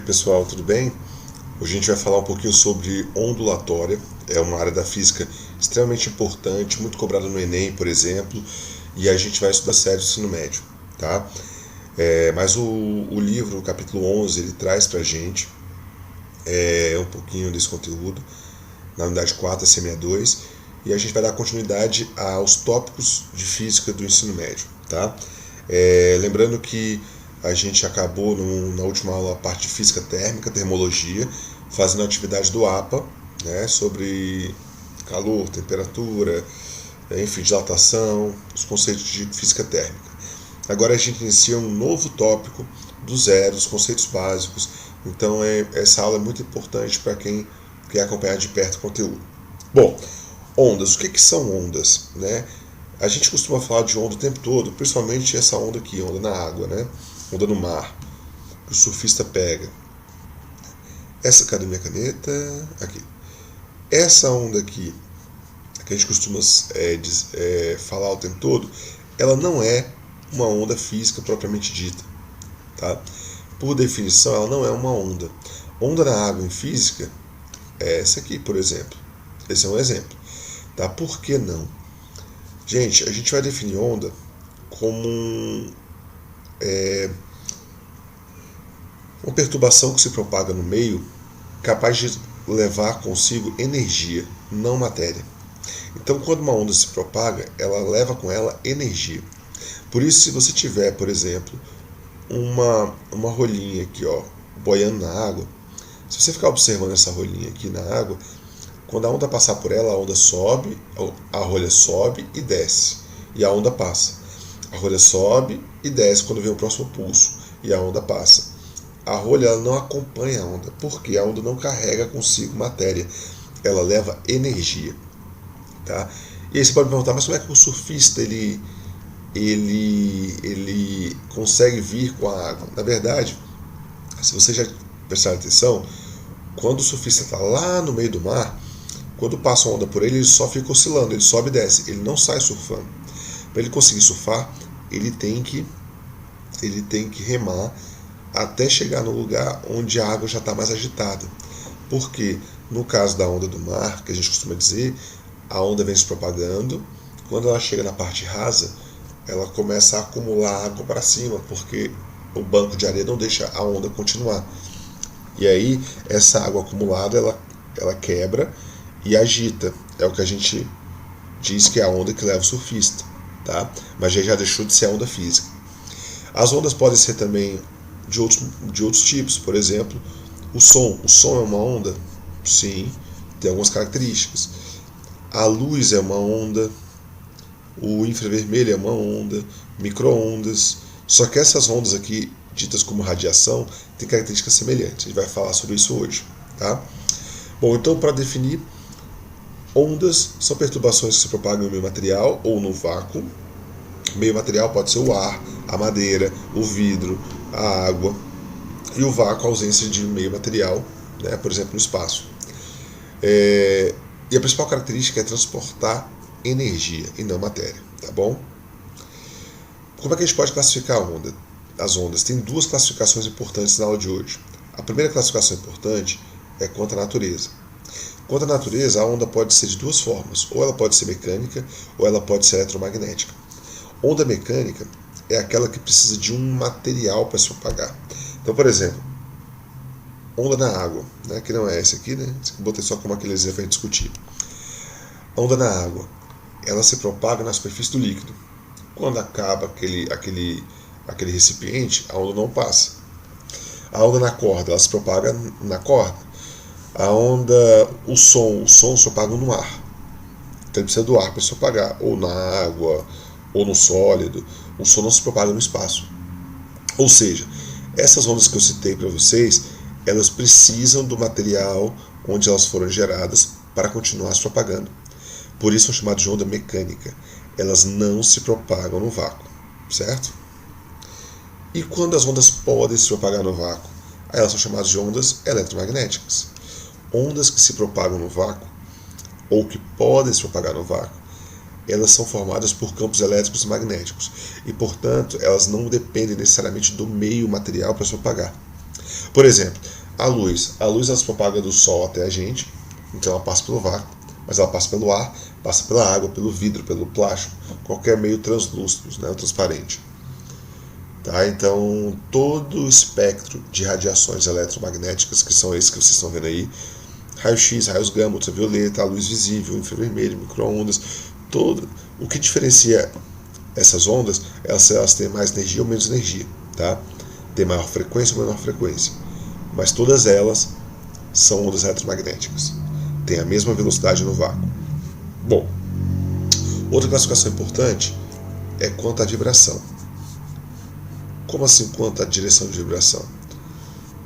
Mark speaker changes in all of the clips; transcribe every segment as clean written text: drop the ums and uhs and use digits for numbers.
Speaker 1: Pessoal, tudo bem? Hoje a gente vai falar um pouquinho sobre ondulatória. É uma área da física extremamente importante, muito cobrada no Enem, por exemplo, e a gente vai estudar sério o ensino médio, tá? Mas o livro, o capítulo 11, ele traz pra gente um pouquinho desse conteúdo na unidade 4, CME2, e a gente vai dar continuidade aos tópicos de física do ensino médio, tá? Lembrando que a gente acabou na última aula a parte de física térmica, termologia, fazendo a atividade do APA, né, sobre calor, temperatura, enfim, dilatação, os conceitos de física térmica. Agora a gente inicia um novo tópico do zero, os conceitos básicos. Então essa aula é muito importante para quem quer acompanhar de perto o conteúdo. Bom, ondas. O que são ondas, né? A gente costuma falar de onda o tempo todo, principalmente essa onda aqui, onda na água, né? Onda no mar, que o surfista pega. Cadê minha caneta? Aqui. Essa onda aqui, que a gente costuma falar o tempo todo, ela não é uma onda física propriamente dita, tá? Por definição, ela não é uma onda. Onda na água em física é essa aqui, por exemplo. Esse é um exemplo, tá? Por que não? Gente, a gente vai definir onda como uma perturbação que se propaga no meio capaz de levar consigo energia, não matéria. Então, quando uma onda se propaga, ela leva com ela energia. Por isso, se você tiver, por exemplo, uma rolinha aqui, ó, boiando na água, se você ficar observando essa rolinha aqui na água, quando a onda passar por ela, a onda sobe, a rolha sobe e desce, e a onda passa. A rolha sobe e desce quando vem o próximo pulso, e a onda passa. A rolha ela não acompanha a onda, porque a onda não carrega consigo matéria, ela leva energia, tá? E aí você pode me perguntar, mas como é que o surfista ele consegue vir com a água? Na verdade, se você já prestar atenção, quando o surfista está lá no meio do mar, quando passa uma onda por ele só fica oscilando, ele sobe e desce, ele não sai surfando. Para ele conseguir surfar, ele tem que remar até chegar no lugar onde a água já está mais agitada. Porque, no caso da onda do mar, que a gente costuma dizer, a onda vem se propagando, quando ela chega na parte rasa, ela começa a acumular água para cima, porque o banco de areia não deixa a onda continuar. E aí, essa água acumulada, ela quebra e agita. É o que a gente diz que é a onda que leva o surfista, tá? Mas já deixou de ser a onda física. As ondas podem ser também de outros tipos, por exemplo, o som. O som é uma onda? Sim, tem algumas características. A luz é uma onda, o infravermelho é uma onda, micro-ondas. Só que essas ondas aqui, ditas como radiação, têm características semelhantes. A gente vai falar sobre isso hoje, tá? Bom, então para definir, ondas são perturbações que se propagam no meio material ou no vácuo. Meio material pode ser o ar, a madeira, o vidro, a água, e o vácuo, a ausência de meio material, né, por exemplo, no espaço. E a principal característica é transportar energia e não matéria, tá bom? Como é que a gente pode classificar as ondas? Tem duas classificações importantes na aula de hoje. A primeira classificação importante é quanto à natureza. Quanto à natureza, a onda pode ser de duas formas, ou ela pode ser mecânica, ou ela pode ser eletromagnética. Onda mecânica é aquela que precisa de um material para se propagar. Então, por exemplo, onda na água, né, que não é essa aqui, né? Esse aqui eu botei só como aquele exemplo para a gente discutir. A onda na água, ela se propaga na superfície do líquido. Quando acaba aquele recipiente, a onda não passa. A onda na corda, ela se propaga na corda. A onda, o som se propaga no ar. Então ele precisa do ar para se propagar, ou na água, ou no sólido. O som não se propaga no espaço. Ou seja, essas ondas que eu citei para vocês, elas precisam do material onde elas foram geradas para continuar se propagando. Por isso são chamadas de onda mecânica. Elas não se propagam no vácuo, certo? E quando as ondas podem se propagar no vácuo? Aí elas são chamadas de ondas eletromagnéticas. Ondas que se propagam no vácuo, ou que podem se propagar no vácuo, elas são formadas por campos elétricos e magnéticos, e, portanto, elas não dependem necessariamente do meio material para se propagar. Por exemplo, A luz ela se propaga do Sol até a gente, então ela passa pelo vácuo, mas ela passa pelo ar, passa pela água, pelo vidro, pelo plástico, qualquer meio translúcido, né, transparente. Tá? Então, todo o espectro de radiações eletromagnéticas, que são esses que vocês estão vendo aí, raio-x, raios gama, ultravioleta, a luz visível, infravermelho, micro-ondas, todo o que diferencia essas ondas, elas têm mais energia ou menos energia, tá? Tem maior frequência ou menor frequência, mas todas elas são ondas eletromagnéticas, tem a mesma velocidade no vácuo. Bom, outra classificação importante é quanto à vibração. Como assim quanto à direção de vibração?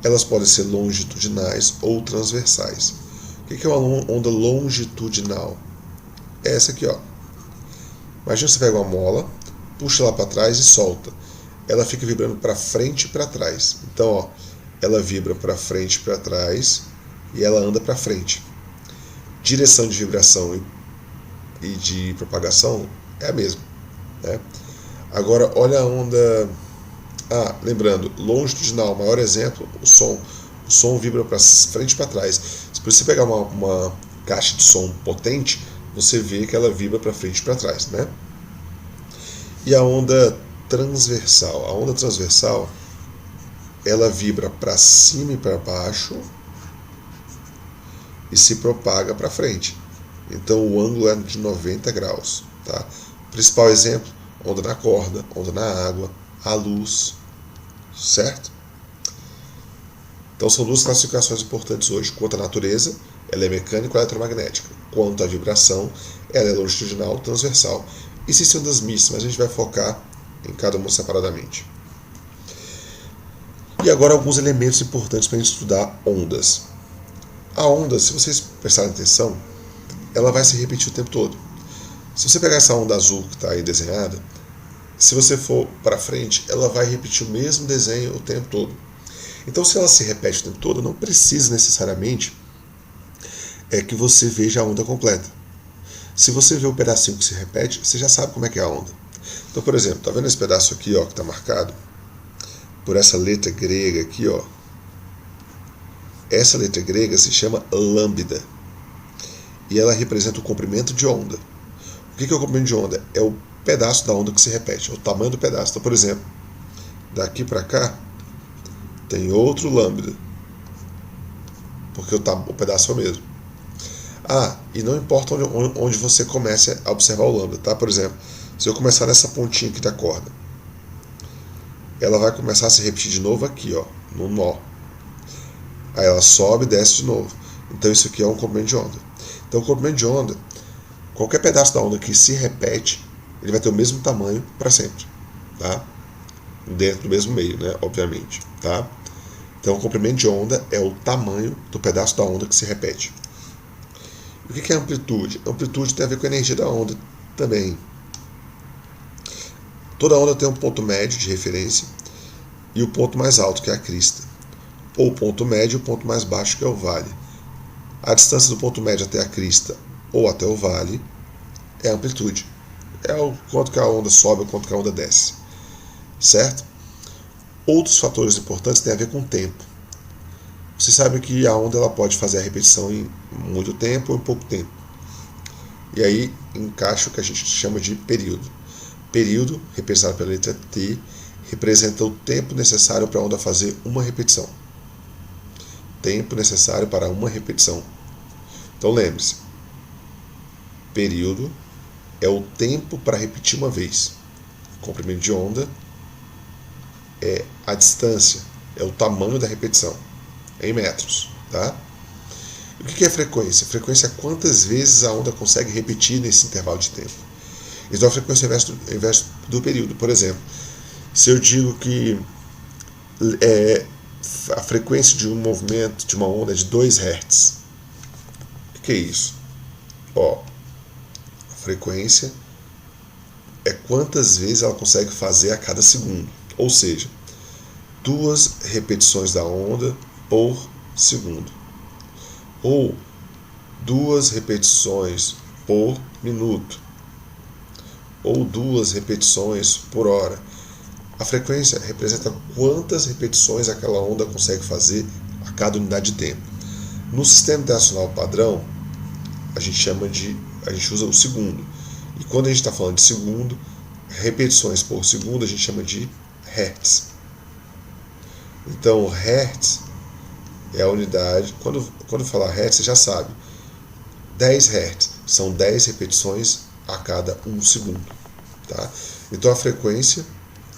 Speaker 1: Elas podem ser longitudinais ou transversais. O que é uma onda longitudinal? É essa aqui, ó. Imagina você pega uma mola, puxa ela para trás e solta. Ela fica vibrando para frente e para trás. Então, ó, ela vibra para frente e para trás e ela anda para frente. Direção de vibração e de propagação é a mesma, né? Agora, olha a onda... lembrando, longitudinal, maior exemplo, o som. O som vibra para frente e para trás. Se você pegar uma caixa de som potente, você vê que ela vibra para frente e para trás, né? E a onda transversal. A onda transversal, ela vibra para cima e para baixo e se propaga para frente. Então o ângulo é de 90 graus. Tá? Principal exemplo, onda na corda, onda na água, a luz, certo? Então são duas classificações importantes hoje. Quanto à natureza, ela é mecânica ou eletromagnética. Quanto à vibração, ela é longitudinal ou transversal. Existem ondas mistas, mas a gente vai focar em cada uma separadamente. E agora alguns elementos importantes para a gente estudar ondas. A onda, se vocês prestarem atenção, ela vai se repetir o tempo todo. Se você pegar essa onda azul que está aí desenhada, se você for para frente, ela vai repetir o mesmo desenho o tempo todo. Então, se ela se repete o tempo todo, não precisa necessariamente que você veja a onda completa. Se você vê o pedacinho que se repete, você já sabe como é que é a onda. Então, por exemplo, tá vendo esse pedaço aqui, ó, que está marcado por essa letra grega aqui, ó? Essa letra grega se chama lambda e ela representa o comprimento de onda. O que é o comprimento de onda? É o pedaço da onda que se repete, é o tamanho do pedaço. Então, por exemplo, daqui para cá tem outro lambda, porque o pedaço é o mesmo. E não importa onde você comece a observar o lambda, tá? Por exemplo, se eu começar nessa pontinha aqui da corda, ela vai começar a se repetir de novo aqui, ó, no nó. Aí ela sobe e desce de novo. Então isso aqui é um comprimento de onda. Então o comprimento de onda, qualquer pedaço da onda que se repete, ele vai ter o mesmo tamanho para sempre, tá? Dentro do mesmo meio, né? Obviamente, tá? Então o comprimento de onda é o tamanho do pedaço da onda que se repete. O que é amplitude? Amplitude tem a ver com a energia da onda também. Toda onda tem um ponto médio de referência e o ponto mais alto, que é a crista. Ou o ponto médio e o ponto mais baixo, que é o vale. A distância do ponto médio até a crista ou até o vale é a amplitude. É o quanto que a onda sobe ou quanto que a onda desce. Certo? Outros fatores importantes têm a ver com o tempo. Você sabe que a onda ela pode fazer a repetição em muito tempo ou em pouco tempo. E aí encaixa o que a gente chama de período. Período, representado pela letra T, representa o tempo necessário para a onda fazer uma repetição. Tempo necessário para uma repetição. Então lembre-se, período é o tempo para repetir uma vez. Comprimento de onda é a distância, é o tamanho da repetição, em metros, tá? O que é frequência? Frequência é quantas vezes a onda consegue repetir nesse intervalo de tempo. Então a frequência é o inverso do período. Por exemplo, se eu digo que a frequência de um movimento, de uma onda é de 2 Hz, o que é isso? A frequência é quantas vezes ela consegue fazer a cada segundo. Ou seja, 2 repetições da onda por segundo. Ou 2 repetições por minuto. Ou 2 repetições por hora. A frequência representa quantas repetições aquela onda consegue fazer a a cada unidade de tempo. No sistema internacional padrão, a gente usa o segundo. E quando a gente está falando de segundo, repetições por segundo, a gente chama de hertz. Então, hertz é a unidade. Quando falar hertz, você já sabe. 10 hertz são 10 repetições a cada 1 segundo. Tá? Então, a frequência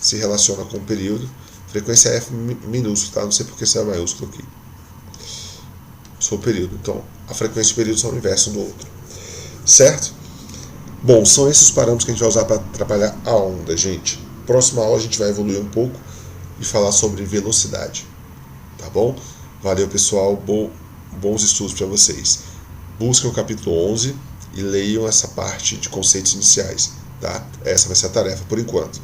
Speaker 1: se relaciona com o período. Frequência é F minúsculo, tá? Não sei porque isso é maiúsculo aqui. Sou o período. Então, a frequência e o período são o inverso um do outro. Certo? Bom, são esses os parâmetros que a gente vai usar para trabalhar a onda, gente. Próxima aula a gente vai evoluir um pouco e falar sobre velocidade. Tá bom? Valeu, pessoal. Bons estudos para vocês. Busquem o capítulo 11 e leiam essa parte de conceitos iniciais. Tá? Essa vai ser a tarefa por enquanto.